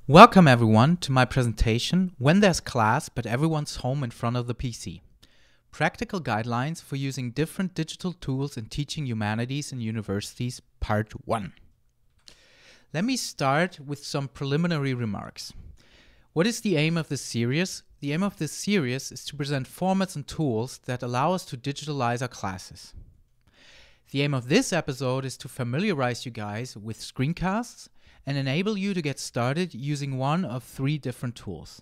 Welcome everyone to my presentation When There's Class but Everyone's Home in Front of the PC. Practical Guidelines for Using Different Digital Tools in Teaching Humanities in Universities, Part 1. Let me start with some preliminary remarks. What is the aim of this series? The aim of this series is to present formats and tools that allow us to digitalize our classes. The aim of this episode is to familiarize you guys with screencasts and enable you to get started using one of 3 different tools.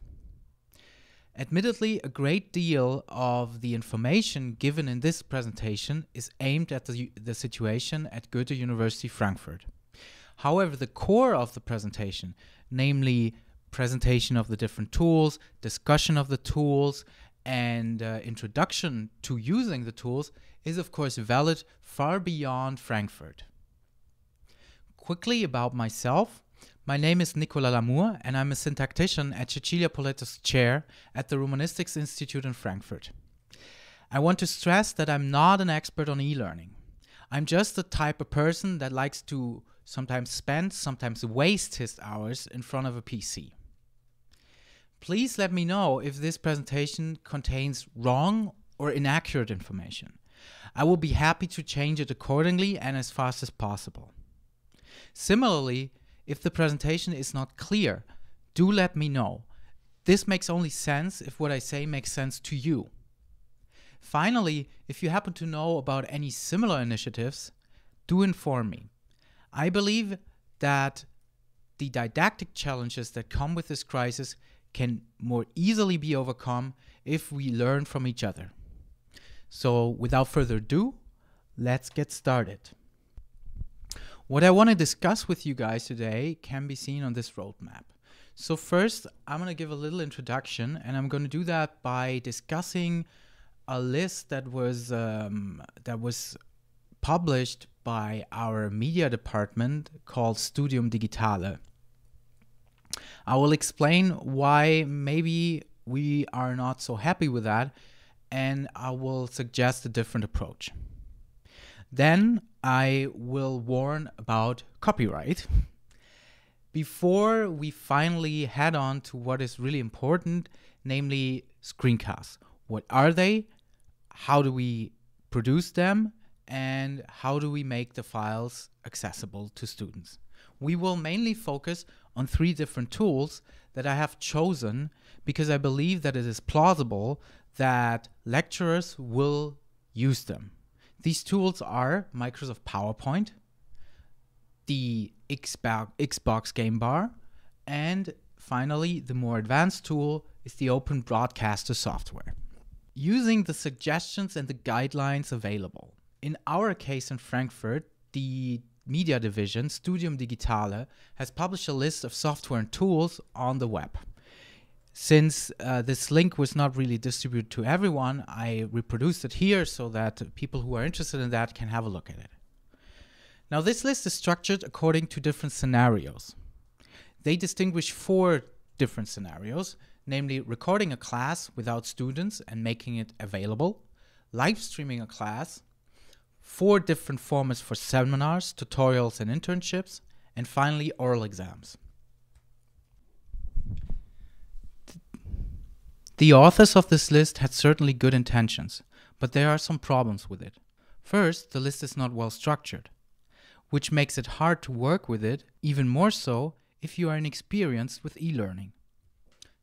Admittedly, a great deal of the information given in this presentation is aimed at the situation at Goethe University Frankfurt. However, the core of the presentation, namely presentation of the different tools, discussion of the tools, and introduction to using the tools, is of course valid far beyond Frankfurt. Quickly about myself. My name is Nicolas Lamour and I'm a syntactician at Cecilia Poletto's chair at the Romanistics Institute in Frankfurt. I want to stress that I'm not an expert on e-learning. I'm just the type of person that likes to sometimes spend, sometimes waste his hours in front of a PC. Please let me know if this presentation contains wrong or inaccurate information. I will be happy to change it accordingly and as fast as possible. Similarly, if the presentation is not clear, do let me know. This makes only sense if what I say makes sense to you. Finally, if you happen to know about any similar initiatives, do inform me. I believe that the didactic challenges that come with this crisis can more easily be overcome if we learn from each other. So without further ado, let's get started. What I want to discuss with you guys today can be seen on this roadmap. So first, I'm going to give a little introduction, and I'm going to do that by discussing a list that was published by our media department called Studium Digitale. I will explain why maybe we are not so happy with that, and I will suggest a different approach. Then I will warn about copyright. Before we finally head on to what is really important, namely screencasts. What are they? How do we produce them? And how do we make the files accessible to students? We will mainly focus on 3 different tools that I have chosen because I believe that it is plausible that lecturers will use them. These tools are Microsoft PowerPoint, the Xbox Game Bar, and finally the more advanced tool is the Open Broadcaster software. Using the suggestions and the guidelines available. In our case in Frankfurt, the media division, Studium Digitale, has published a list of software and tools on the web. Since this link was not really distributed to everyone, I reproduced it here so that people who are interested in that can have a look at it. Now, this list is structured according to different scenarios. They distinguish 4 different scenarios, namely recording a class without students and making it available, live streaming a class, 4 different formats for seminars, tutorials, and internships, and finally oral exams. The authors of this list had certainly good intentions, but there are some problems with it. First, the list is not well structured, which makes it hard to work with it, even more so if you are inexperienced with e-learning.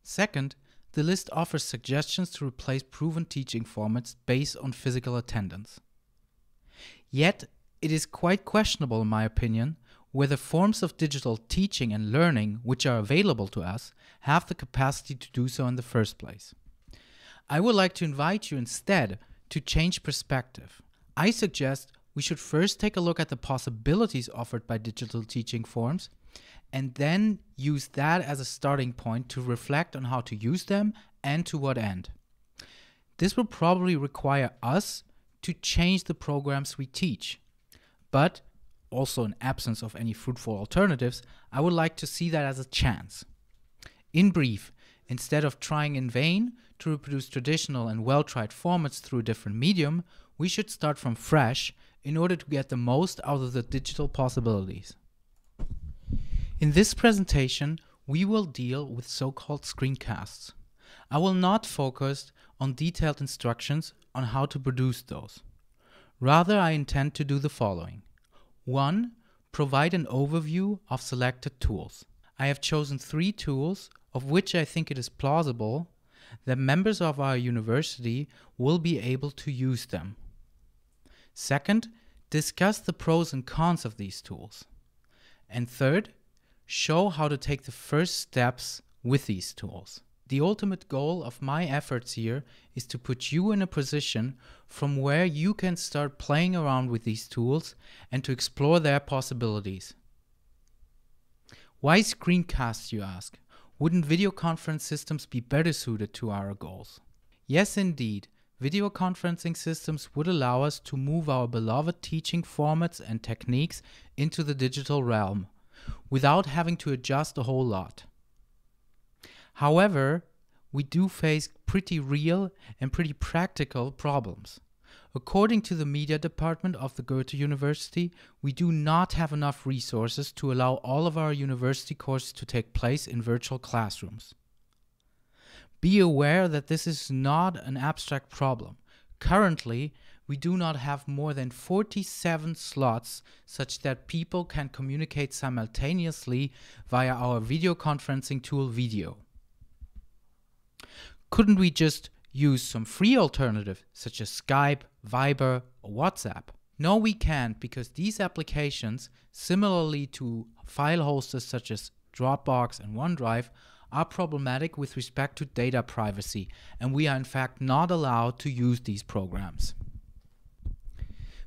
Second, the list offers suggestions to replace proven teaching formats based on physical attendance. Yet, it is quite questionable in my opinion whether forms of digital teaching and learning which are available to us have the capacity to do so in the first place. I would like to invite you instead to change perspective. I suggest we should first take a look at the possibilities offered by digital teaching forms and then use that as a starting point to reflect on how to use them and to what end. This will probably require us to change the programs we teach, but also in absence of any fruitful alternatives, I would like to see that as a chance. In brief, instead of trying in vain to reproduce traditional and well-tried formats through a different medium, we should start from fresh in order to get the most out of the digital possibilities. In this presentation, we will deal with so-called screencasts. I will not focus on detailed instructions on how to produce those. Rather, I intend to do the following. 1. Provide an overview of selected tools. I have chosen 3 tools of which I think it is plausible that members of our university will be able to use them. Second, discuss the pros and cons of these tools. And third, show how to take the first steps with these tools. The ultimate goal of my efforts here is to put you in a position from where you can start playing around with these tools and to explore their possibilities. Why screencasts, you ask? Wouldn't video conference systems be better suited to our goals? Yes, indeed. Video conferencing systems would allow us to move our beloved teaching formats and techniques into the digital realm without having to adjust a whole lot. However, we do face pretty real and pretty practical problems. According to the media department of the Goethe University, we do not have enough resources to allow all of our university courses to take place in virtual classrooms. Be aware that this is not an abstract problem. Currently, we do not have more than 47 slots such that people can communicate simultaneously via our video conferencing tool Video. Couldn't we just use some free alternative such as Skype, Viber, or WhatsApp? No, we can't, because these applications, similarly to file hosters such as Dropbox and OneDrive, are problematic with respect to data privacy, and we are in fact not allowed to use these programs.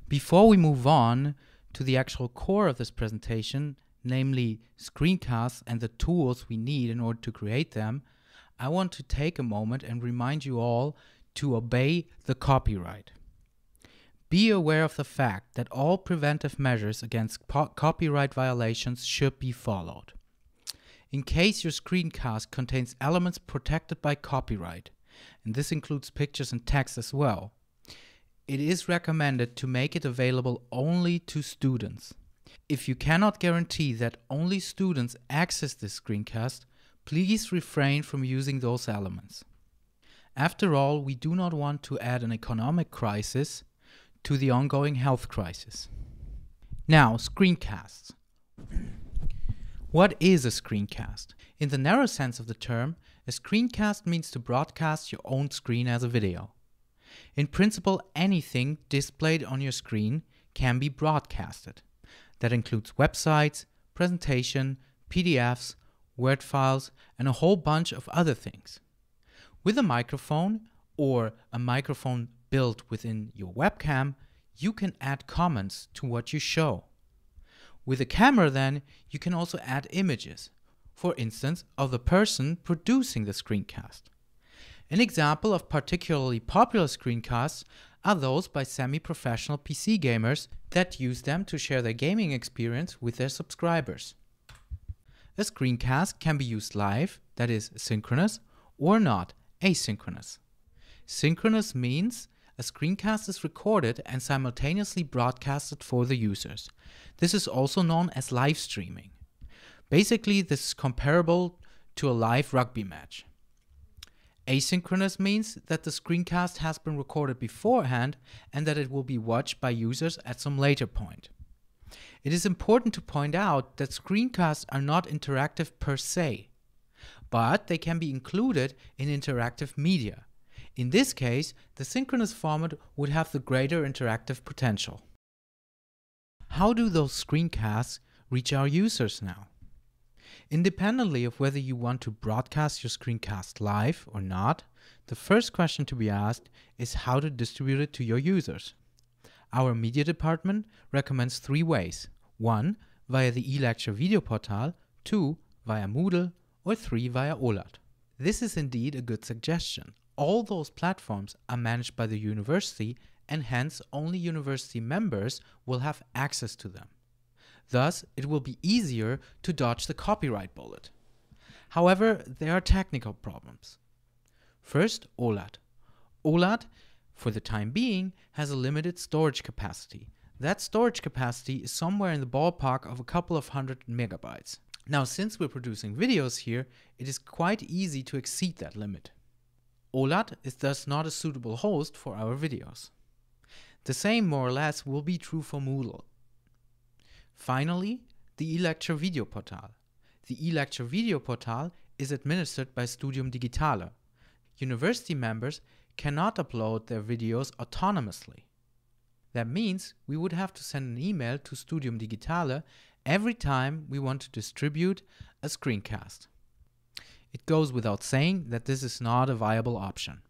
Before we move on to the actual core of this presentation, namely screencasts and the tools we need in order to create them, I want to take a moment and remind you all to obey the copyright. Be aware of the fact that all preventive measures against copyright violations should be followed. In case your screencast contains elements protected by copyright, and this includes pictures and text as well, it is recommended to make it available only to students. If you cannot guarantee that only students access this screencast, please refrain from using those elements. After all, we do not want to add an economic crisis to the ongoing health crisis. Now, screencasts. What is a screencast? In the narrow sense of the term, a screencast means to broadcast your own screen as a video. In principle, anything displayed on your screen can be broadcasted. That includes websites, presentation, PDFs, Word files, and a whole bunch of other things. With a microphone or a microphone built within your webcam, you can add comments to what you show. With a camera then, you can also add images, for instance, of the person producing the screencast. An example of particularly popular screencasts are those by semi-professional PC gamers that use them to share their gaming experience with their subscribers. A screencast can be used live, that is synchronous, or not, asynchronous. Synchronous means a screencast is recorded and simultaneously broadcasted for the users. This is also known as live streaming. Basically, this is comparable to a live rugby match. Asynchronous means that the screencast has been recorded beforehand and that it will be watched by users at some later point. It is important to point out that screencasts are not interactive per se, but they can be included in interactive media. In this case, the synchronous format would have the greater interactive potential. How do those screencasts reach our users now? Independently of whether you want to broadcast your screencast live or not, the first question to be asked is how to distribute it to your users. Our media department recommends 3 ways. 1. Via the eLecture video portal, 2. Via Moodle, or 3. Via OLAT. This is indeed a good suggestion. All those platforms are managed by the university and hence only university members will have access to them. Thus, it will be easier to dodge the copyright bullet. However, there are technical problems. First, OLAT. OLAT, for the time being, has a limited storage capacity. That storage capacity is somewhere in the ballpark of a couple of hundred megabytes. Now, since we're producing videos here, it is quite easy to exceed that limit. OLAT is thus not a suitable host for our videos. The same more or less will be true for Moodle. Finally, the eLecture video portal. The eLecture video portal is administered by Studium Digitale. University members cannot upload their videos autonomously. That means we would have to send an email to Studium Digitale every time we want to distribute a screencast. It goes without saying that this is not a viable option.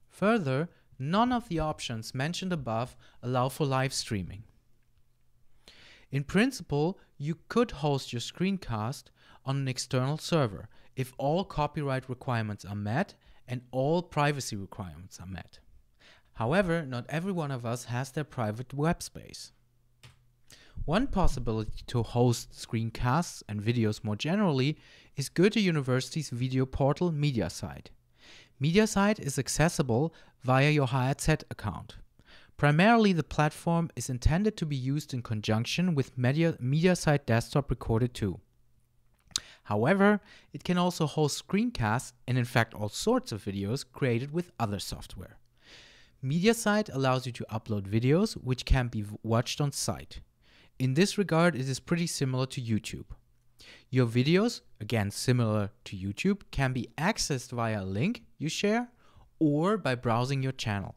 Further, none of the options mentioned above allow for live streaming. In principle, you could host your screencast on an external server if all copyright requirements are met and all privacy requirements are met. However, not every one of us has their private web space. One possibility to host screencasts and videos more generally is Goethe University's video portal MediaSite. MediaSite is accessible via your HRZ account. Primarily, the platform is intended to be used in conjunction with MediaSite Desktop Recorder 2. However, it can also host screencasts and in fact all sorts of videos created with other software. MediaSite allows you to upload videos which can be watched on site. In this regard, it is pretty similar to YouTube. Your videos, again similar to YouTube, can be accessed via a link you share or by browsing your channel.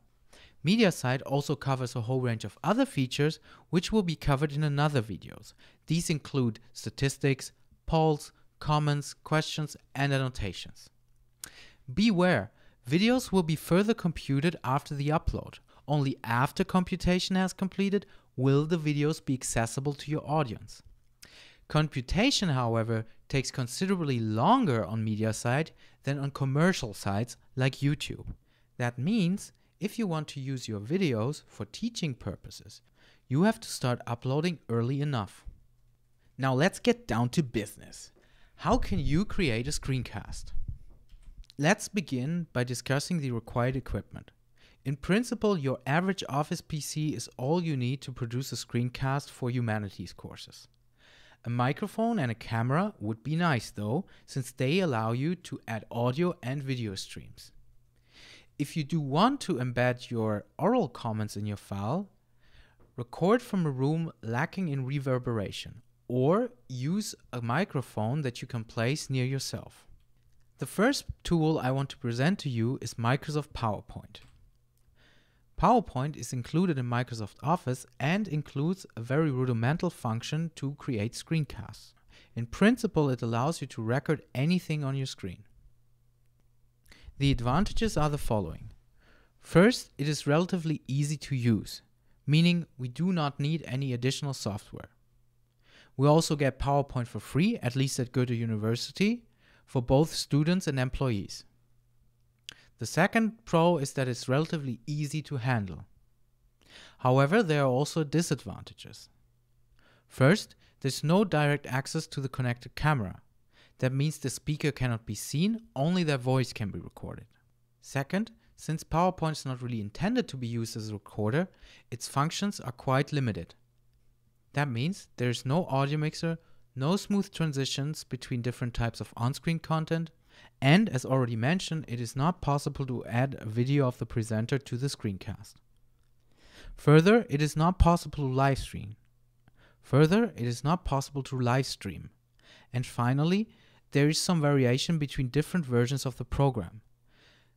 MediaSite also covers a whole range of other features which will be covered in another videos. These include statistics, polls, comments, questions, and annotations. Beware, videos will be further computed after the upload. Only after computation has completed will the videos be accessible to your audience. Computation, however, takes considerably longer on MediaSite than on commercial sites like YouTube. That means if you want to use your videos for teaching purposes, you have to start uploading early enough. Now let's get down to business. How can you create a screencast? Let's begin by discussing the required equipment. In principle, your average office PC is all you need to produce a screencast for humanities courses. A microphone and a camera would be nice though, since they allow you to add audio and video streams. If you do want to embed your oral comments in your file, record from a room lacking in reverberation, or use a microphone that you can place near yourself. The first tool I want to present to you is Microsoft PowerPoint. PowerPoint is included in Microsoft Office and includes a very rudimental function to create screencasts. In principle, it allows you to record anything on your screen. The advantages are the following. First, it is relatively easy to use, meaning we do not need any additional software. We also get PowerPoint for free, at least at Goethe University, for both students and employees. The second pro is that it's relatively easy to handle. However, there are also disadvantages. First, there's no direct access to the connected camera. That means the speaker cannot be seen, only their voice can be recorded. Second, since PowerPoint is not really intended to be used as a recorder, its functions are quite limited. That means there is no audio mixer, no smooth transitions between different types of on-screen content, and as already mentioned, it is not possible to add a video of the presenter to the screencast. Further, it is not possible to live stream. And finally, there is some variation between different versions of the program.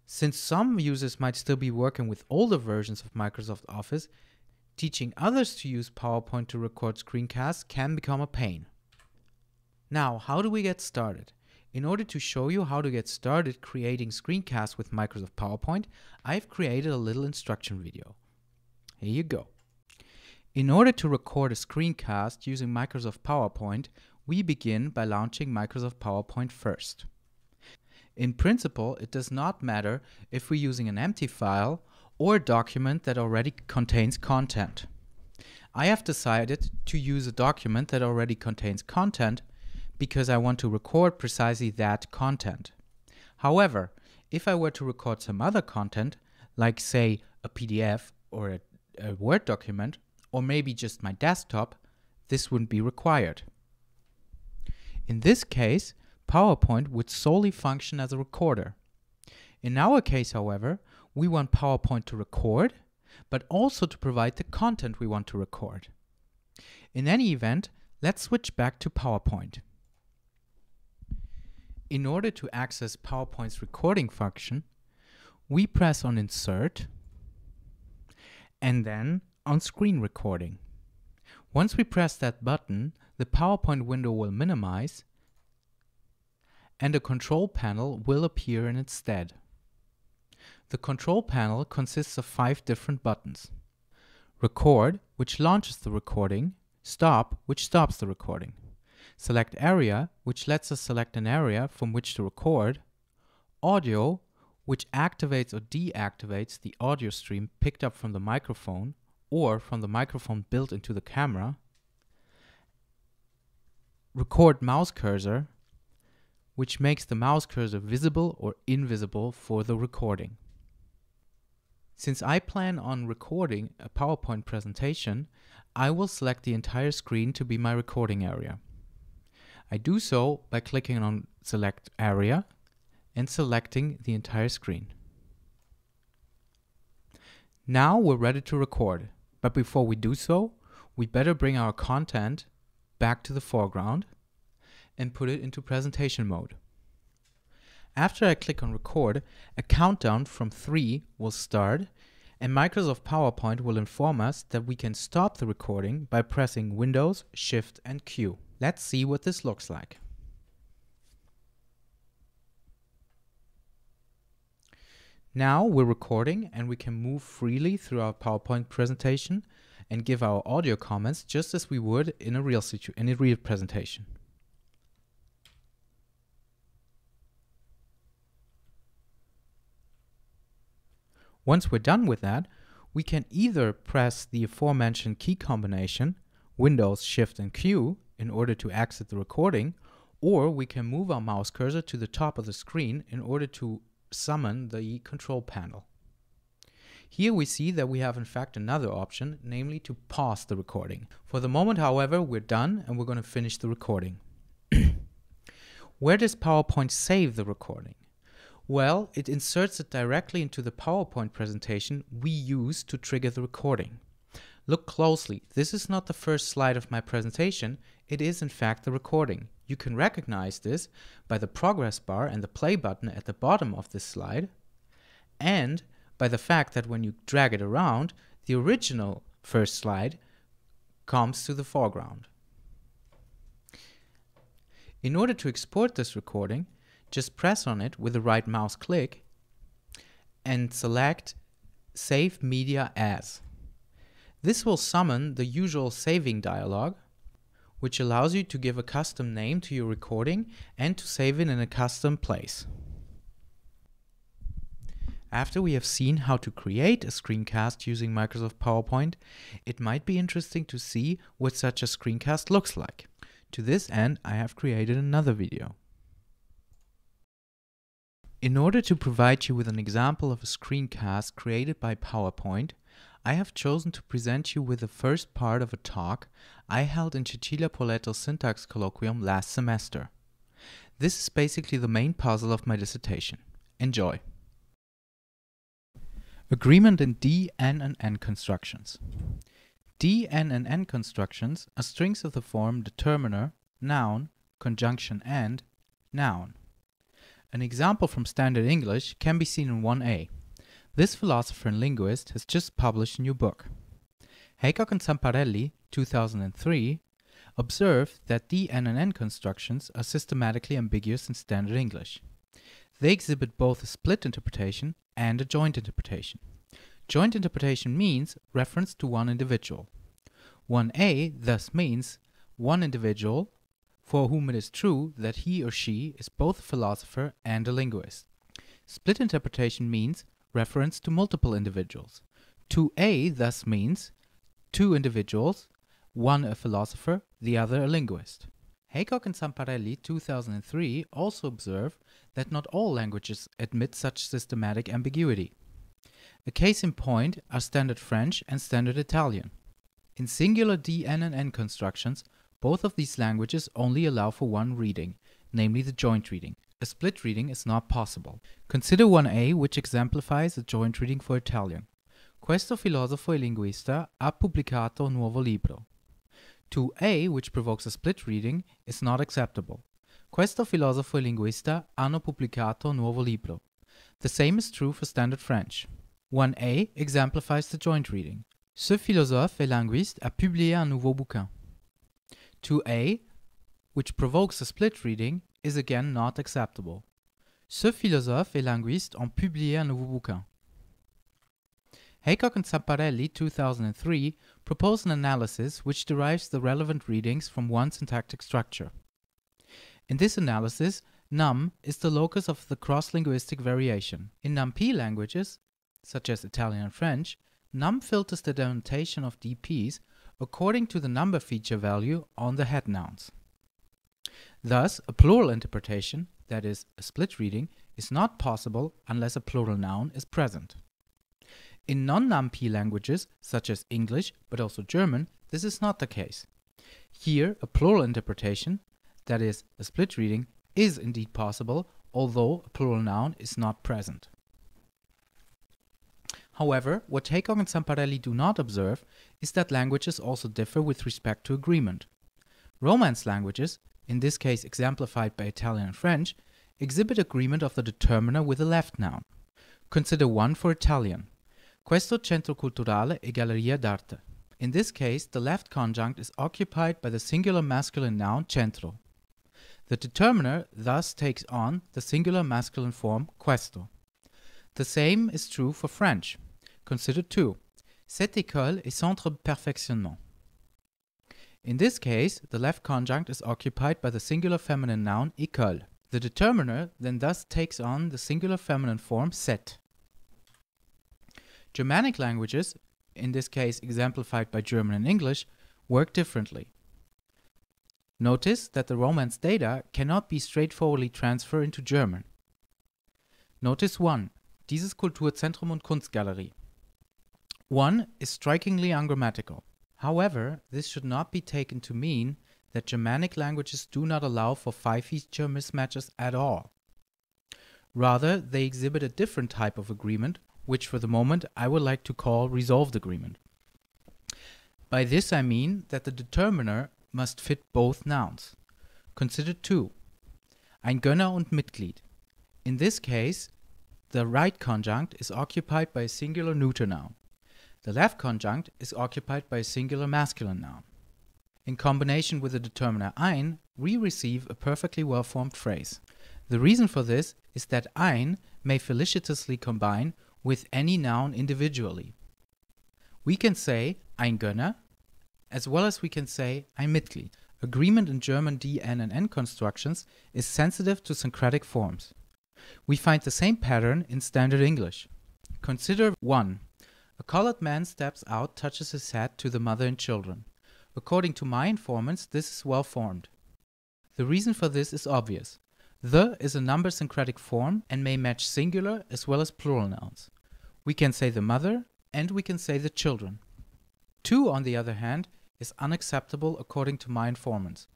Since some users might still be working with older versions of Microsoft Office, teaching others to use PowerPoint to record screencasts can become a pain. Now, how do we get started? In order to show you how to get started creating screencasts with Microsoft PowerPoint, I've created a little instruction video. Here you go. In order to record a screencast using Microsoft PowerPoint, we begin by launching Microsoft PowerPoint first. In principle, it does not matter if we're using an empty file or a document that already contains content. I have decided to use a document that already contains content because I want to record precisely that content. However, if I were to record some other content, like say a PDF or a Word document, or maybe just my desktop, this wouldn't be required. In this case, PowerPoint would solely function as a recorder. In our case, however, we want PowerPoint to record, but also to provide the content we want to record. In any event, let's switch back to PowerPoint. In order to access PowerPoint's recording function, we press on Insert and then on Screen Recording. Once we press that button, the PowerPoint window will minimize and a control panel will appear in its stead. The control panel consists of 5 different buttons. Record, which launches the recording. Stop, which stops the recording. Select Area, which lets us select an area from which to record. Audio, which activates or deactivates the audio stream picked up from the microphone or from the microphone built into the camera. Record mouse cursor, which makes the mouse cursor visible or invisible for the recording. Since I plan on recording a PowerPoint presentation, I will select the entire screen to be my recording area. I do so by clicking on Select Area and selecting the entire screen. Now we're ready to record, but before we do so, we better bring our content back to the foreground and put it into presentation mode. After I click on Record, a countdown from 3 will start and Microsoft PowerPoint will inform us that we can stop the recording by pressing Windows, Shift and Q. Let's see what this looks like. Now we're recording and we can move freely through our PowerPoint presentation and give our audio comments just as we would in a real presentation. Once we're done with that, we can either press the aforementioned key combination, Windows, Shift and Q, in order to exit the recording, or we can move our mouse cursor to the top of the screen in order to summon the control panel. Here we see that we have in fact another option, namely to pause the recording. For the moment, however, we're done and we're going to finish the recording. Where does PowerPoint save the recording? Well, it inserts it directly into the PowerPoint presentation we use to trigger the recording. Look closely, this is not the first slide of my presentation, it is in fact the recording. You can recognize this by the progress bar and the play button at the bottom of this slide, and by the fact that when you drag it around, the original first slide comes to the foreground. In order to export this recording, just press on it with the right mouse click and select Save Media As. This will summon the usual saving dialog, which allows you to give a custom name to your recording and to save it in a custom place. After we have seen how to create a screencast using Microsoft PowerPoint, it might be interesting to see what such a screencast looks like. To this end, I have created another video. In order to provide you with an example of a screencast created by PowerPoint, I have chosen to present you with the first part of a talk I held in Cecilia Poletto's syntax colloquium last semester. This is basically the main puzzle of my dissertation. Enjoy! Agreement in D, N and N constructions. D, N and N constructions are strings of the form determiner, noun, conjunction and, noun. An example from Standard English can be seen in 1a. This philosopher and linguist has just published a new book. Haycock and Zamparelli, 2003, observed that D, N and N constructions are systematically ambiguous in Standard English. They exhibit both a split interpretation and a joint interpretation. Joint interpretation means reference to one individual. 1a thus means one individual for whom it is true that he or she is both a philosopher and a linguist. Split interpretation means reference to multiple individuals. 2a thus means two individuals, one a philosopher, the other a linguist. Haycock and Zamparelli, 2003, also observe that not all languages admit such systematic ambiguity. A case in point are Standard French and Standard Italian. In singular D, N and N constructions, Both of these languages only allow for one reading, namely the joint reading. A split reading is not possible. Consider 1a, which exemplifies a joint reading for Italian. Questo filosofo e linguista ha pubblicato un nuovo libro. 2a, which provokes a split reading, is not acceptable. Questo filosofo e linguista hanno pubblicato un nuovo libro. The same is true for standard French. 1a exemplifies the joint reading. Ce philosophe et linguiste a publié un nouveau bouquin. 2a, which provokes a split reading, is again not acceptable. Ce philosophe et linguiste ont publié un nouveau bouquin. Haycock and Zamparelli, 2003, propose an analysis which derives the relevant readings from one syntactic structure. In this analysis, num is the locus of the cross-linguistic variation. In num-P languages, such as Italian and French, num filters the denotation of DPs according to the number feature value on the head nouns. Thus, a plural interpretation, that is, a split reading, is not possible unless a plural noun is present. In non-num-P languages, such as English, but also German, this is not the case. Here, a plural interpretation, that is, a split reading, is indeed possible, although a plural noun is not present. However, what Haycock and Zamparelli do not observe is that languages also differ with respect to agreement. Romance languages, in this case exemplified by Italian and French, exhibit agreement of the determiner with a left noun. Consider one for Italian. Questo centro culturale e galleria d'arte. In this case, the left conjunct is occupied by the singular masculine noun centro. The determiner thus takes on the singular masculine form questo. The same is true for French. Consider 2. Cette école est centre de perfectionnement. In this case, the left conjunct is occupied by the singular feminine noun école. The determiner then thus takes on the singular feminine form cette. Germanic languages, in this case exemplified by German and English, work differently. Notice that the Romance data cannot be straightforwardly transferred into German. Notice 1. Dieses Kulturzentrum und Kunstgalerie. 1 is strikingly ungrammatical. However, this should not be taken to mean that Germanic languages do not allow for five-feature mismatches at all. Rather, they exhibit a different type of agreement, which for the moment I would like to call resolved agreement. By this I mean that the determiner must fit both nouns. Consider 2. Ein Gönner und Mitglied. In this case, the right conjunct is occupied by a singular neuter noun. The left conjunct is occupied by a singular masculine noun. In combination with the determiner ein, we receive a perfectly well-formed phrase. The reason for this is that ein may felicitously combine with any noun individually. We can say ein Gönner, as well as we can say ein Mitglied. Agreement in German D, N, and N constructions is sensitive to syncretic forms. We find the same pattern in standard English. Consider 1. A colored man steps out, touches his hat to the mother and children. According to my informants, this is well formed. The reason for this is obvious. The is a number syncretic form and may match singular as well as plural nouns. We can say the mother and we can say the children. 2, on the other hand, is unacceptable according to my informants.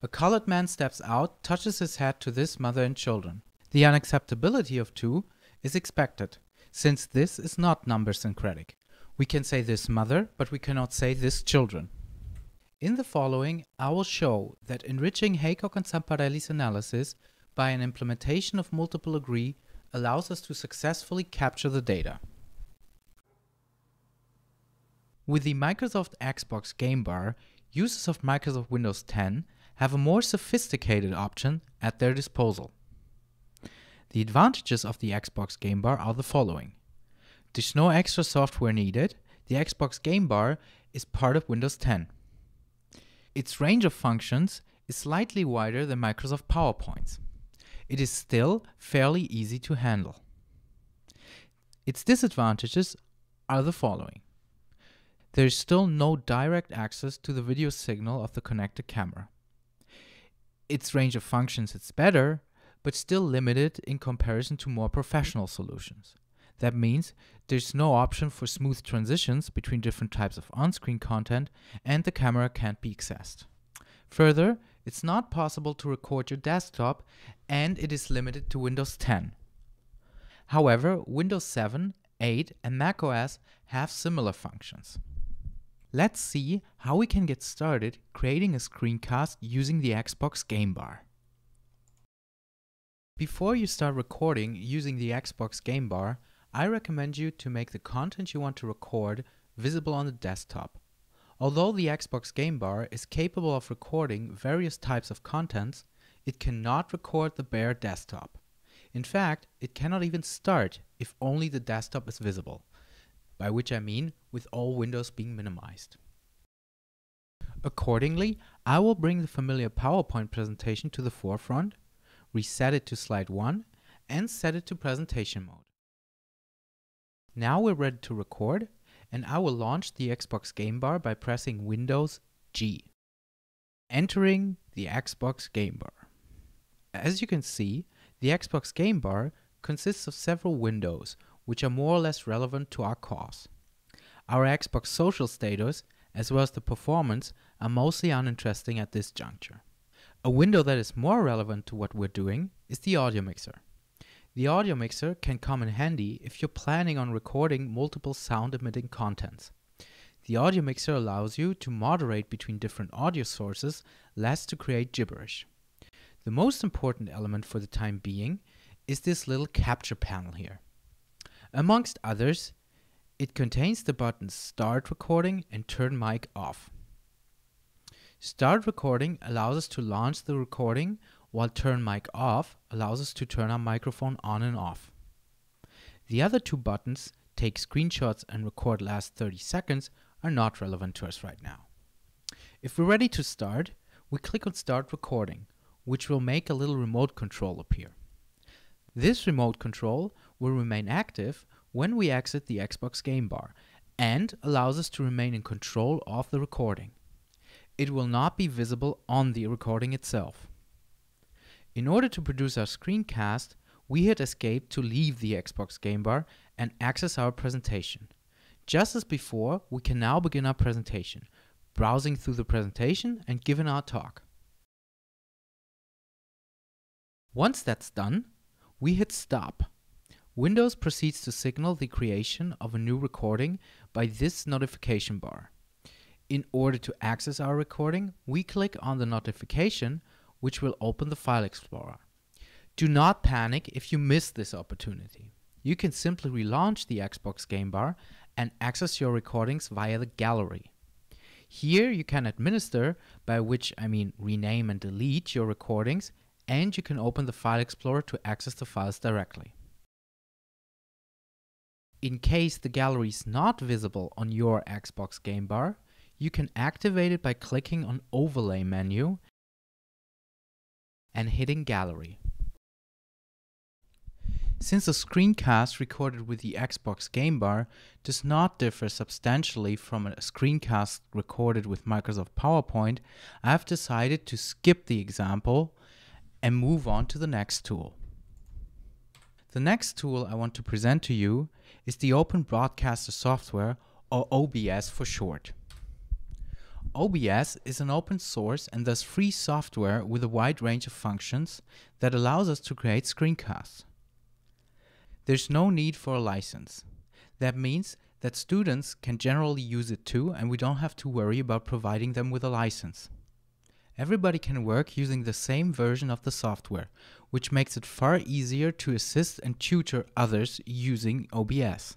A colored man steps out, touches his hat to this mother and children. The unacceptability of 2 is expected, since this is not number syncretic. We can say this mother, but we cannot say this children. In the following, I will show that enriching Haycock and Zamparelli's analysis by an implementation of multiple agree allows us to successfully capture the data. With the Microsoft Xbox Game Bar, users of Microsoft Windows 10 have a more sophisticated option at their disposal. The advantages of the Xbox Game Bar are the following. There's no extra software needed. The Xbox Game Bar is part of Windows 10. Its range of functions is slightly wider than Microsoft PowerPoint's. It is still fairly easy to handle. Its disadvantages are the following. There is still no direct access to the video signal of the connected camera. Its range of functions is better, but still limited in comparison to more professional solutions. That means there's no option for smooth transitions between different types of on-screen content and the camera can't be accessed. Further, it's not possible to record your desktop and it is limited to Windows 10. However, Windows 7, 8 and macOS have similar functions. Let's see how we can get started creating a screencast using the Xbox Game Bar. Before you start recording using the Xbox Game Bar, I recommend you to make the content you want to record visible on the desktop. Although the Xbox Game Bar is capable of recording various types of contents, it cannot record the bare desktop. In fact, it cannot even start if only the desktop is visible, by which I mean with all windows being minimized. Accordingly, I will bring the familiar PowerPoint presentation to the forefront, reset it to slide 1, and set it to presentation mode. Now we're ready to record, and I will launch the Xbox Game Bar by pressing Windows G. Entering the Xbox Game Bar. As you can see, the Xbox Game Bar consists of several windows, which are more or less relevant to our cause. Our Xbox social status, as well as the performance, are mostly uninteresting at this juncture. A window that is more relevant to what we're doing is the audio mixer. The audio mixer can come in handy if you're planning on recording multiple sound-emitting contents. The audio mixer allows you to moderate between different audio sources, less to create gibberish. The most important element for the time being is this little capture panel here. Amongst others, it contains the buttons Start Recording and Turn Mic Off. Start Recording allows us to launch the recording, while Turn Mic Off allows us to turn our microphone on and off. The other two buttons, Take Screenshots and Record Last 30 Seconds, are not relevant to us right now. If we're ready to start, we click on Start Recording, which will make a little remote control appear. This remote control will remain active when we exit the Xbox Game Bar and allows us to remain in control of the recording. It will not be visible on the recording itself. In order to produce our screencast, we hit Escape to leave the Xbox Game Bar and access our presentation. Just as before, we can now begin our presentation, browsing through the presentation and giving our talk. Once that's done, we hit Stop. Windows proceeds to signal the creation of a new recording by this notification bar. In order to access our recording, we click on the notification, which will open the File Explorer. Do not panic if you miss this opportunity. You can simply relaunch the Xbox Game Bar and access your recordings via the gallery. Here you can administer, by which I mean rename and delete your recordings, and you can open the File Explorer to access the files directly. In case the gallery is not visible on your Xbox Game Bar, you can activate it by clicking on Overlay menu and hitting Gallery. Since a screencast recorded with the Xbox Game Bar does not differ substantially from a screencast recorded with Microsoft PowerPoint, I have decided to skip the example and move on to the next tool. The next tool I want to present to you is the Open Broadcaster software, or OBS for short. OBS is an open source and thus free software with a wide range of functions that allows us to create screencasts. There's no need for a license. That means that students can generally use it too, and we don't have to worry about providing them with a license. Everybody can work using the same version of the software, which makes it far easier to assist and tutor others using OBS.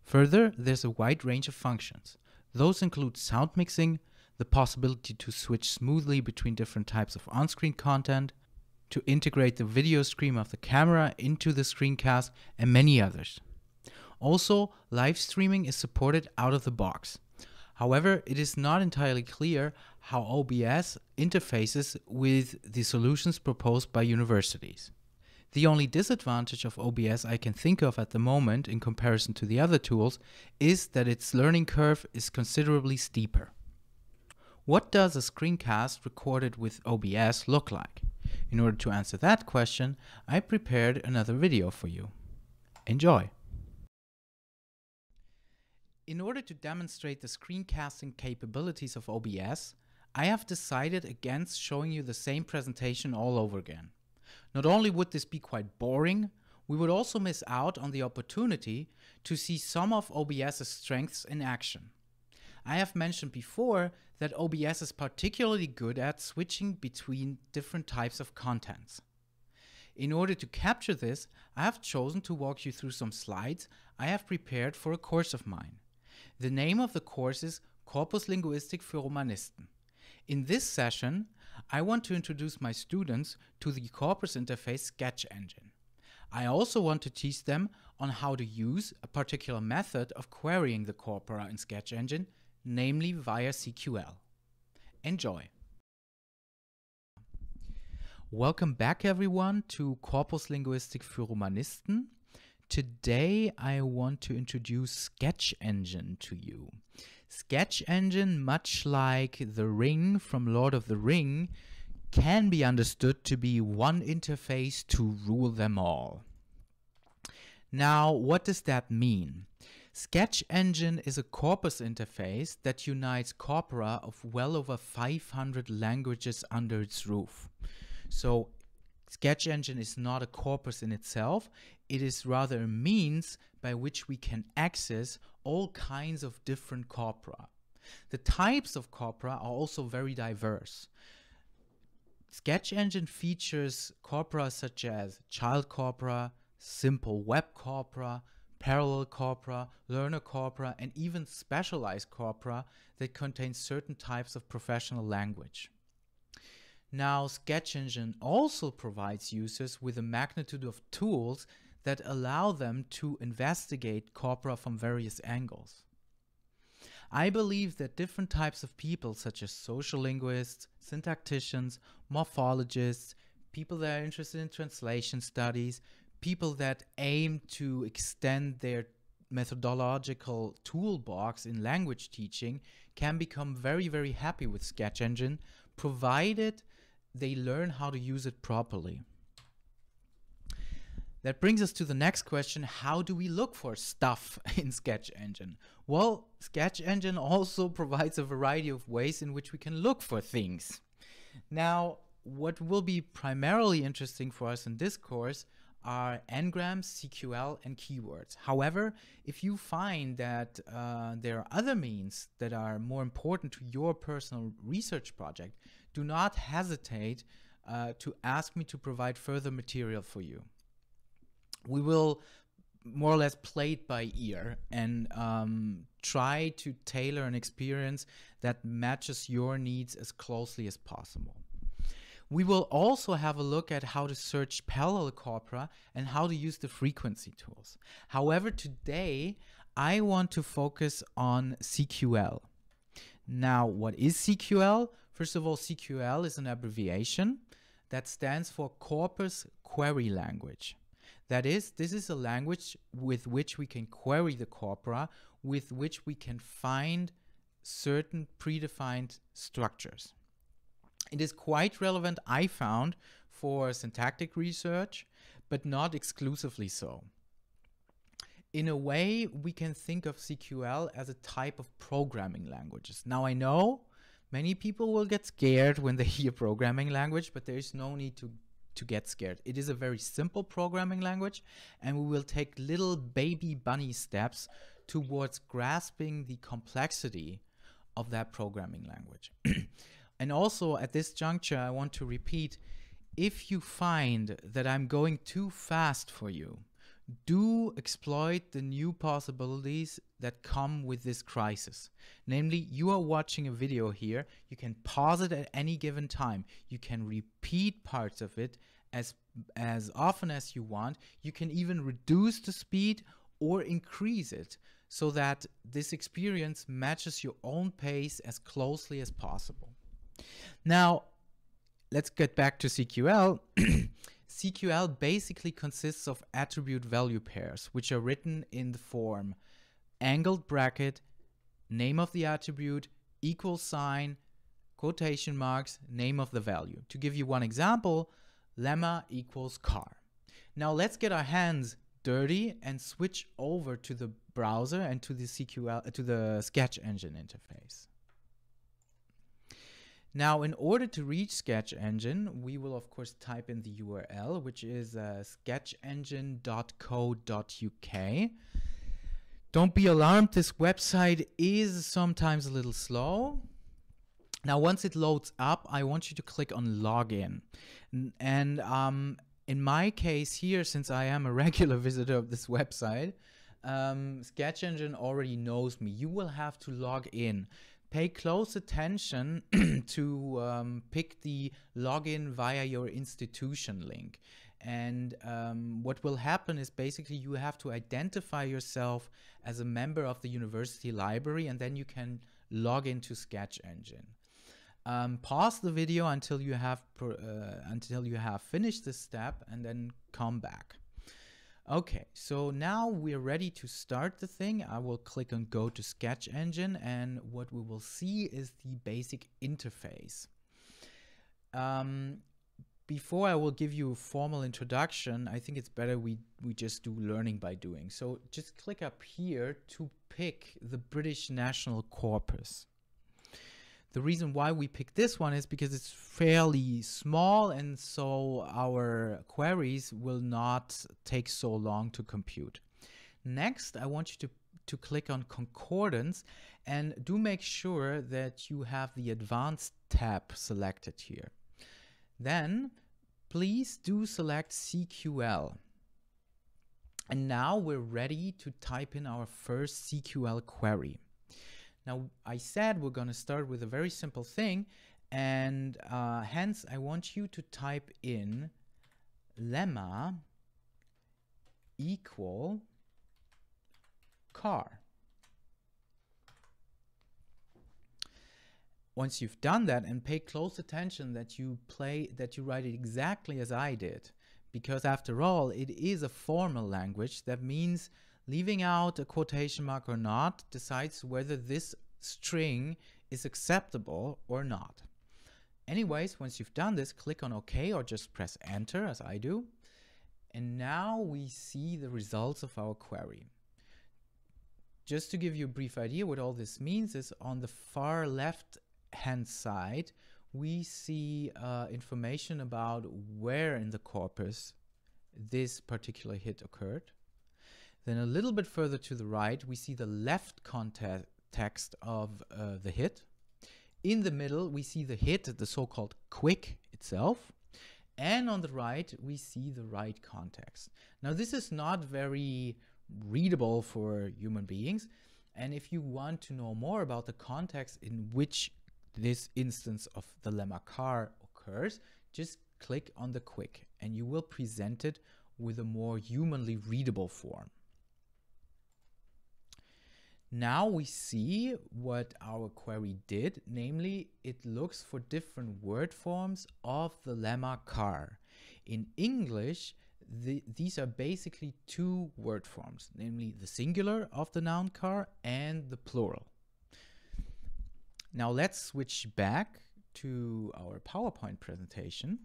Further, there's a wide range of functions. Those include sound mixing, the possibility to switch smoothly between different types of on-screen content, to integrate the video stream of the camera into the screencast, and many others. Also, live streaming is supported out of the box. However, it is not entirely clear how OBS interfaces with the solutions proposed by universities. The only disadvantage of OBS I can think of at the moment in comparison to the other tools is that its learning curve is considerably steeper. What does a screencast recorded with OBS look like? In order to answer that question, I prepared another video for you. Enjoy! In order to demonstrate the screencasting capabilities of OBS, I have decided against showing you the same presentation all over again. Not only would this be quite boring, we would also miss out on the opportunity to see some of OBS's strengths in action. I have mentioned before that OBS is particularly good at switching between different types of contents. In order to capture this, I have chosen to walk you through some slides I have prepared for a course of mine. The name of the course is Corpus Linguistik für Romanisten. In this session, I want to introduce my students to the corpus interface sketch engine. I also want to teach them on how to use a particular method of querying the corpora in sketch engine, namely via CQL. Enjoy! Welcome back everyone to Corpus Linguistik für Romanisten. Today I want to introduce Sketch Engine to you. Sketch Engine, much like the ring from Lord of the Ring, can be understood to be one interface to rule them all. Now, what does that mean? Sketch Engine is a corpus interface that unites corpora of well over 500 languages under its roof. So, Sketch Engine is not a corpus in itself, it is rather a means by which we can access all kinds of different corpora. The types of corpora are also very diverse. Sketch Engine features corpora such as child corpora, simple web corpora, parallel corpora, learner corpora, and even specialized corpora that contain certain types of professional language. Now, Sketch Engine also provides users with a magnitude of tools that allow them to investigate corpora from various angles. I believe that different types of people, such as social linguists, syntacticians, morphologists, people that are interested in translation studies, people that aim to extend their methodological toolbox in language teaching, can become very, very happy with Sketch Engine, provided they learn how to use it properly. That brings us to the next question: how do we look for stuff in Sketch Engine? Well, Sketch Engine also provides a variety of ways in which we can look for things. Now, what will be primarily interesting for us in this course are n-grams, CQL, and keywords. However, if you find that there are other means that are more important to your personal research project, do not hesitate to ask me to provide further material for you. We will more or less play it by ear and try to tailor an experience that matches your needs as closely as possible. We will also have a look at how to search parallel corpora and how to use the frequency tools. However, today I want to focus on CQL. Now, what is CQL? First of all, CQL is an abbreviation that stands for Corpus Query Language. That is, this is a language with which we can query the corpora, with which we can find certain predefined structures. It is quite relevant, I found, for syntactic research, but not exclusively so. In a way, we can think of CQL as a type of programming languages. Now, I know many people will get scared when they hear programming language, but there is no need to get scared. It is a very simple programming language, and we will take little baby bunny steps towards grasping the complexity of that programming language. And also at this juncture, I want to repeat, if you find that I'm going too fast for you, do exploit the new possibilities that come with this crisis. Namely, you are watching a video here, you can pause it at any given time, you can repeat parts of it as often as you want, you can even reduce the speed or increase it so that this experience matches your own pace as closely as possible. Now, let's get back to CQL. CQL basically consists of attribute value pairs, which are written in the form angled bracket, name of the attribute, equal sign, quotation marks, name of the value. To give you one example, lemma equals car. Now let's get our hands dirty and switch over to the browser and to the CQL, to the Sketch Engine interface. Now, in order to reach Sketch Engine, we will of course type in the URL, which is sketchengine.co.uk. Don't be alarmed, this website is sometimes a little slow. Now, once it loads up, I want you to click on Login. And in my case here, since I am a regular visitor of this website, Sketch Engine already knows me. You will have to log in. Pay close attention to pick the login via your institution link. And what will happen is basically you have to identify yourself as a member of the university library, and then you can log into Sketch Engine. Pause the video until you have finished this step, and then come back. Okay, so now we're ready to start the thing. I will click on Go to Sketch Engine, and what we will see is the basic interface. Before I will give you a formal introduction, I think it's better we just do learning by doing. So just click up here to pick the British National Corpus. The reason why we pick this one is because it's fairly small, and so our queries will not take so long to compute. Next, I want you to click on Concordance, and do make sure that you have the Advanced tab selected here. Then, please do select CQL. And now we're ready to type in our first CQL query. Now, I said we're going to start with a very simple thing, and hence I want you to type in lemma equal car. Once you've done that, and pay close attention that you write it exactly as I did, because after all, it is a formal language. That means leaving out a quotation mark or not decides whether this string is acceptable or not. Anyways, once you've done this, click on OK or just press Enter as I do. And now we see the results of our query. Just to give you a brief idea what all this means is on the far left hand side, we see information about where in the corpus this particular hit occurred. Then a little bit further to the right, we see the left context of the hit. In the middle, we see the hit, the so-called quick itself. And on the right, we see the right context. Now, this is not very readable for human beings. And if you want to know more about the context in which this instance of the lemma car occurs, just click on the quick, and you will present it with a more humanly readable form. Now we see what our query did, namely it looks for different word forms of the lemma car. In English, these are basically two word forms, namely the singular of the noun car and the plural. Now let's switch back to our PowerPoint presentation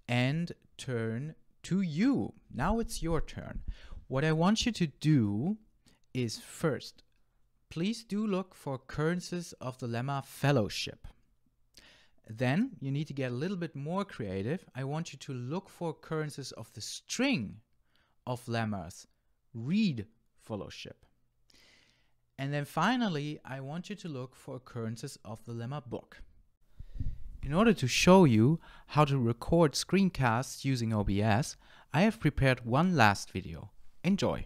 and turn to you. Now it's your turn. What I want you to do is first, please do look for occurrences of the lemma fellowship. Then you need to get a little bit more creative. I want you to look for occurrences of the string of lemmas read fellowship. And then finally, I want you to look for occurrences of the lemma book. In order to show you how to record screencasts using OBS, I have prepared one last video. Enjoy!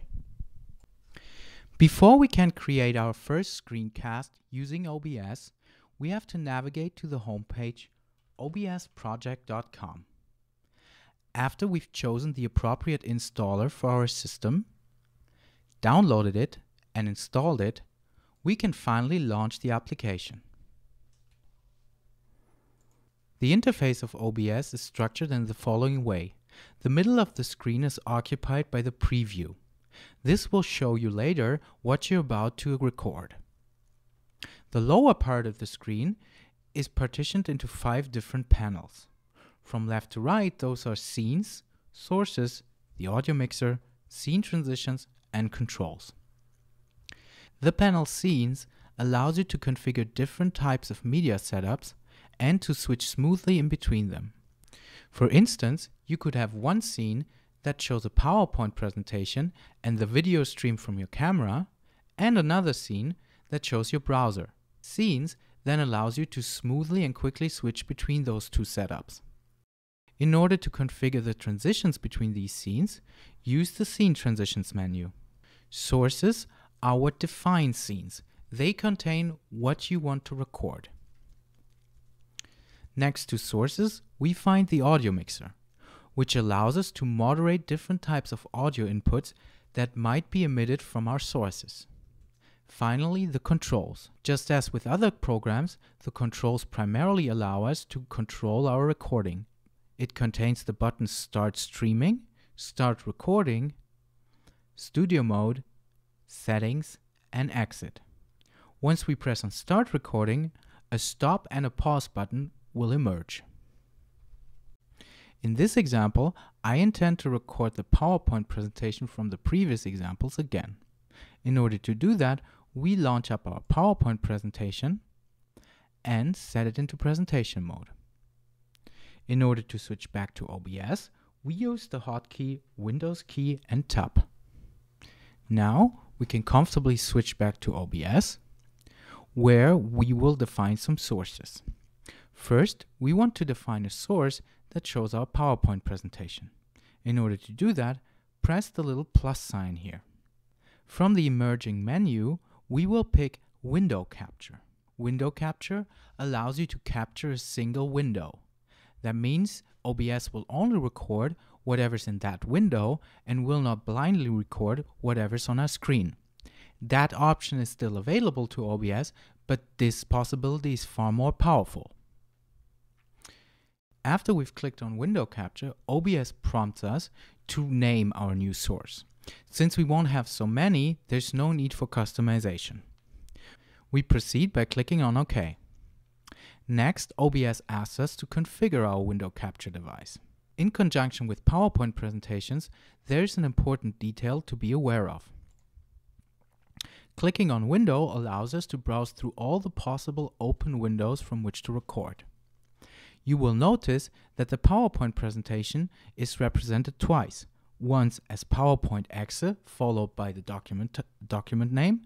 Before we can create our first screencast using OBS, we have to navigate to the homepage obsproject.com. After we've chosen the appropriate installer for our system, downloaded it, and installed it, we can finally launch the application. The interface of OBS is structured in the following way. The middle of the screen is occupied by the preview. This will show you later what you're about to record. The lower part of the screen is partitioned into 5 different panels. From left to right, those are scenes, sources, the audio mixer, scene transitions, and controls. The panel scenes allows you to configure different types of media setups and to switch smoothly in between them. For instance, you could have one scene that shows a PowerPoint presentation and the video stream from your camera, and another scene that shows your browser. Scenes then allows you to smoothly and quickly switch between those two setups. In order to configure the transitions between these scenes, use the Scene Transitions menu. Sources are what define scenes. They contain what you want to record. Next to sources, we find the audio mixer, which allows us to moderate different types of audio inputs that might be emitted from our sources. Finally, the controls. Just as with other programs, the controls primarily allow us to control our recording. It contains the buttons Start Streaming, Start Recording, Studio Mode, Settings, and Exit. Once we press on Start Recording, a stop and a pause button will emerge. In this example, I intend to record the PowerPoint presentation from the previous examples again. In order to do that, we launch up our PowerPoint presentation and set it into presentation mode. In order to switch back to OBS, we use the hotkey Windows key and Tab. Now we can comfortably switch back to OBS, where we will define some sources. First, we want to define a source that shows our PowerPoint presentation. In order to do that, press the little plus sign here. From the emerging menu, we will pick Window Capture. Window Capture allows you to capture a single window. That means OBS will only record whatever's in that window and will not blindly record whatever's on our screen. That option is still available to OBS, but this possibility is far more powerful. After we've clicked on Window Capture, OBS prompts us to name our new source. Since we won't have so many, there's no need for customization. We proceed by clicking on OK. Next, OBS asks us to configure our window capture device. In conjunction with PowerPoint presentations, there's an important detail to be aware of. Clicking on Window allows us to browse through all the possible open windows from which to record. You will notice that the PowerPoint presentation is represented twice, once as PowerPoint exe followed by the document name,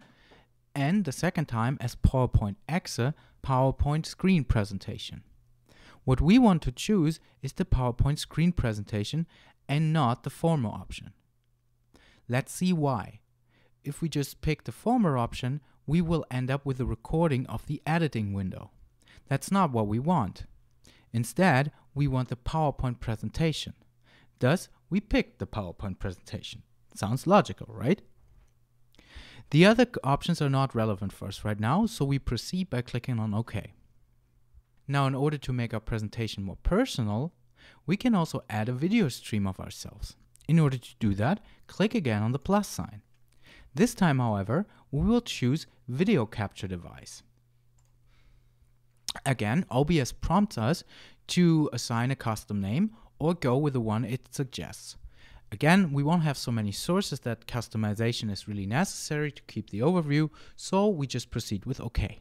and the second time as PowerPoint exe PowerPoint screen presentation. What we want to choose is the PowerPoint screen presentation and not the former option. Let's see why. If we just pick the former option, we will end up with a recording of the editing window. That's not what we want. Instead, we want the PowerPoint presentation. Thus, we picked the PowerPoint presentation. Sounds logical, right? The other options are not relevant for us right now, so we proceed by clicking on OK. Now, in order to make our presentation more personal, we can also add a video stream of ourselves. In order to do that, click again on the plus sign. This time, however, we will choose Video Capture Device. Again, OBS prompts us to assign a custom name or go with the one it suggests. Again, we won't have so many sources that customization is really necessary to keep the overview, so we just proceed with OK.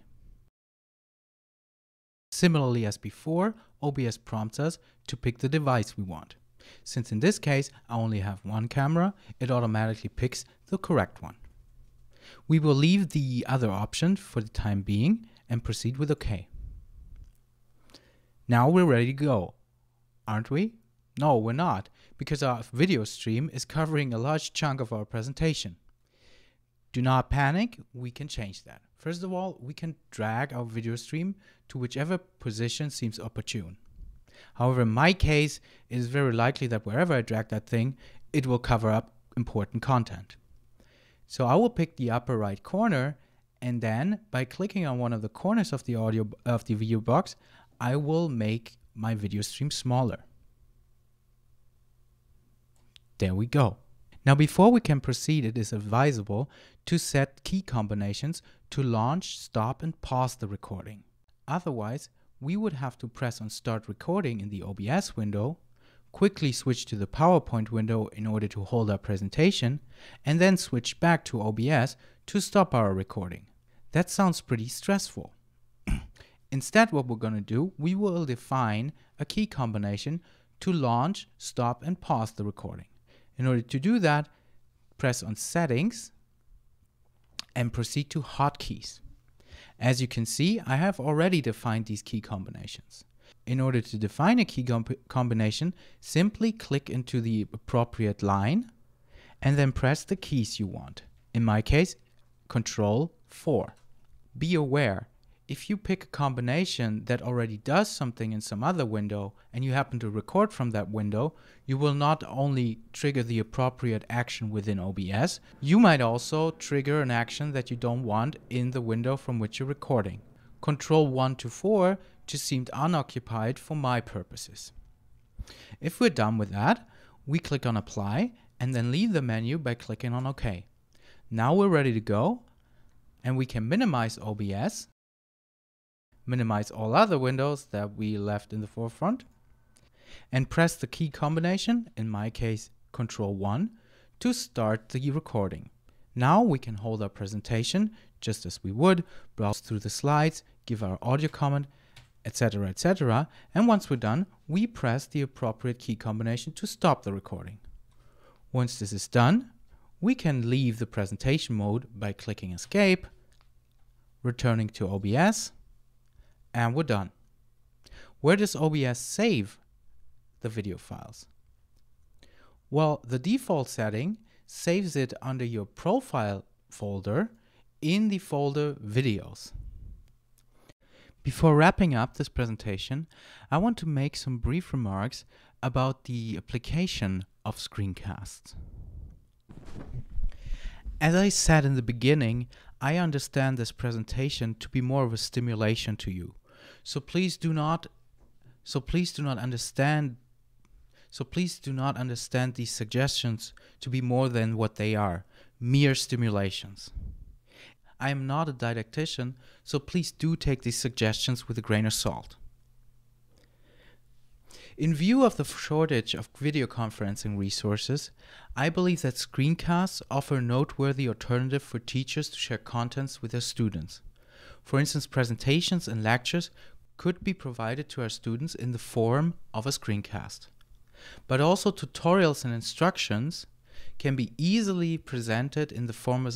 Similarly as before, OBS prompts us to pick the device we want. Since in this case I only have one camera, it automatically picks the correct one. We will leave the other option for the time being and proceed with OK. Now we're ready to go, aren't we? No, we're not, because our video stream is covering a large chunk of our presentation. Do not panic, we can change that. First of all, we can drag our video stream to whichever position seems opportune. However, in my case, it is very likely that wherever I drag that thing, it will cover up important content. So I will pick the upper right corner, and then by clicking on one of the corners of the video box, I will make my video stream smaller. There we go. Now, before we can proceed, it is advisable to set key combinations to launch, stop, and pause the recording. Otherwise, we would have to press on Start Recording in the OBS window, quickly switch to the PowerPoint window in order to hold our presentation, and then switch back to OBS to stop our recording. That sounds pretty stressful. Instead, what we're going to do, we will define a key combination to launch, stop, and pause the recording. In order to do that, press on Settings and proceed to Hotkeys. As you can see, I have already defined these key combinations. In order to define a key combination, simply click into the appropriate line and then press the keys you want. In my case, Control 4. Be aware, if you pick a combination that already does something in some other window and you happen to record from that window, you will not only trigger the appropriate action within OBS, you might also trigger an action that you don't want in the window from which you're recording. Control 1 to 4 just seemed unoccupied for my purposes. If we're done with that, we click on Apply and then leave the menu by clicking on OK. Now we're ready to go, and we can minimize OBS, minimize all other windows that we left in the forefront, and press the key combination, in my case Control 1, to start the recording. Now we can hold our presentation just as we would, browse through the slides, give our audio comment, etc., etc. And once we're done, we press the appropriate key combination to stop the recording. Once this is done, we can leave the presentation mode by clicking Escape, returning to OBS, and we're done. Where does OBS save the video files? Well, the default setting saves it under your profile folder in the folder Videos. Before wrapping up this presentation, I want to make some brief remarks about the application of screencasts. As I said in the beginning, I understand this presentation to be more of a stimulation to you. So please do not understand these suggestions to be more than what they are, mere stimulations. I am not a didactician, so please do take these suggestions with a grain of salt. In view of the shortage of video conferencing resources, I believe that screencasts offer a noteworthy alternative for teachers to share contents with their students. For instance, presentations and lectures could be provided to our students in the form of a screencast. But also tutorials and instructions can be easily presented in the form of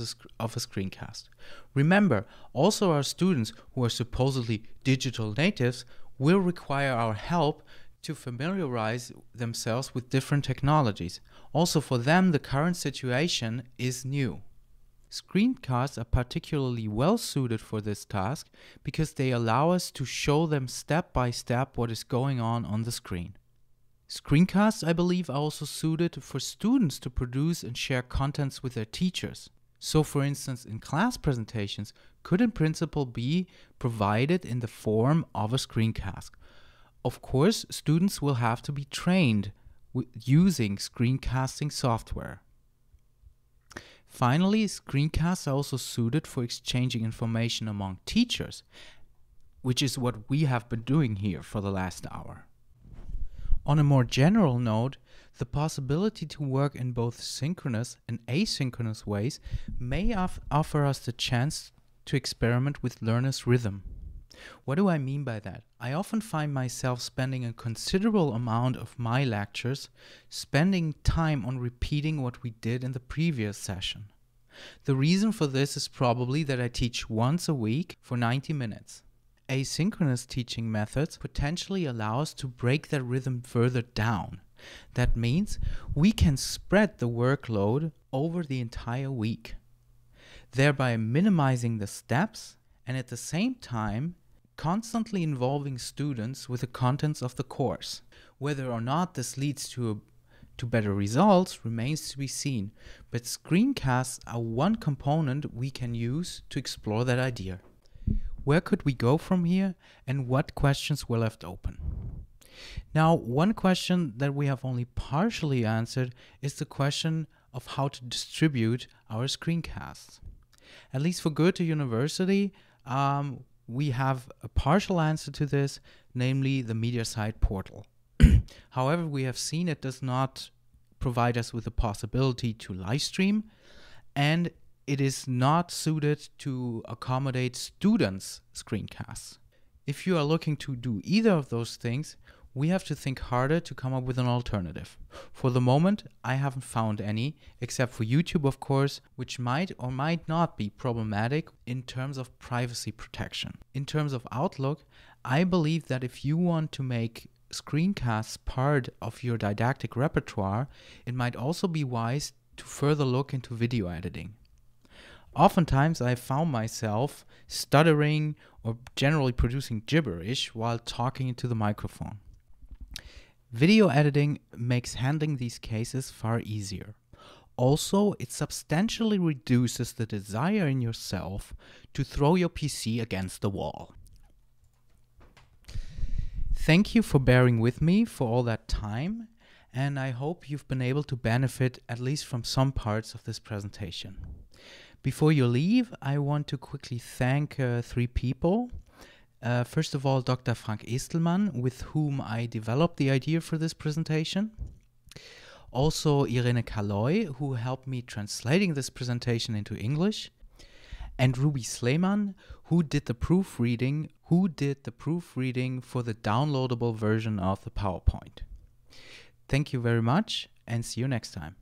a screencast. Remember, also our students who are supposedly digital natives will require our help to familiarize themselves with different technologies. Also for them, the current situation is new. Screencasts are particularly well suited for this task because they allow us to show them step by step what is going on the screen. Screencasts, I believe, are also suited for students to produce and share contents with their teachers. So, for instance, in class presentations could in principle be provided in the form of a screencast. Of course, students will have to be trained using screencasting software. Finally, screencasts are also suited for exchanging information among teachers, which is what we have been doing here for the last hour. On a more general note, the possibility to work in both synchronous and asynchronous ways may offer us the chance to experiment with learners' rhythm. What do I mean by that? I often find myself spending a considerable amount of my lectures spending time on repeating what we did in the previous session. The reason for this is probably that I teach once a week for 90 minutes. Asynchronous teaching methods potentially allow us to break that rhythm further down. That means we can spread the workload over the entire week, thereby minimizing the steps and at the same time constantly involving students with the contents of the course. Whether or not this leads to better results remains to be seen, but screencasts are one component we can use to explore that idea. Where could we go from here, and what questions were left open? Now, one question that we have only partially answered is the question of how to distribute our screencasts. At least for Goethe University, we have a partial answer to this, namely the MediaSite portal. However, we have seen it does not provide us with the possibility to live stream, and it is not suited to accommodate students' screencasts. If you are looking to do either of those things, we have to think harder to come up with an alternative. For the moment, I haven't found any, except for YouTube, of course, which might or might not be problematic in terms of privacy protection. In terms of Outlook, I believe that if you want to make screencasts part of your didactic repertoire, it might also be wise to further look into video editing. Oftentimes I found myself stuttering or generally producing gibberish while talking into the microphone. Video editing makes handling these cases far easier. Also, it substantially reduces the desire in yourself to throw your PC against the wall. Thank you for bearing with me for all that time, and I hope you've been able to benefit at least from some parts of this presentation. Before you leave, I want to quickly thank 3 people. First of all, Dr. Frank Estelmann, with whom I developed the idea for this presentation. Also, Irene Kaloy, who helped me translating this presentation into English. And Ruby Sleman, who did the proofreading for the downloadable version of the PowerPoint. Thank you very much, and see you next time.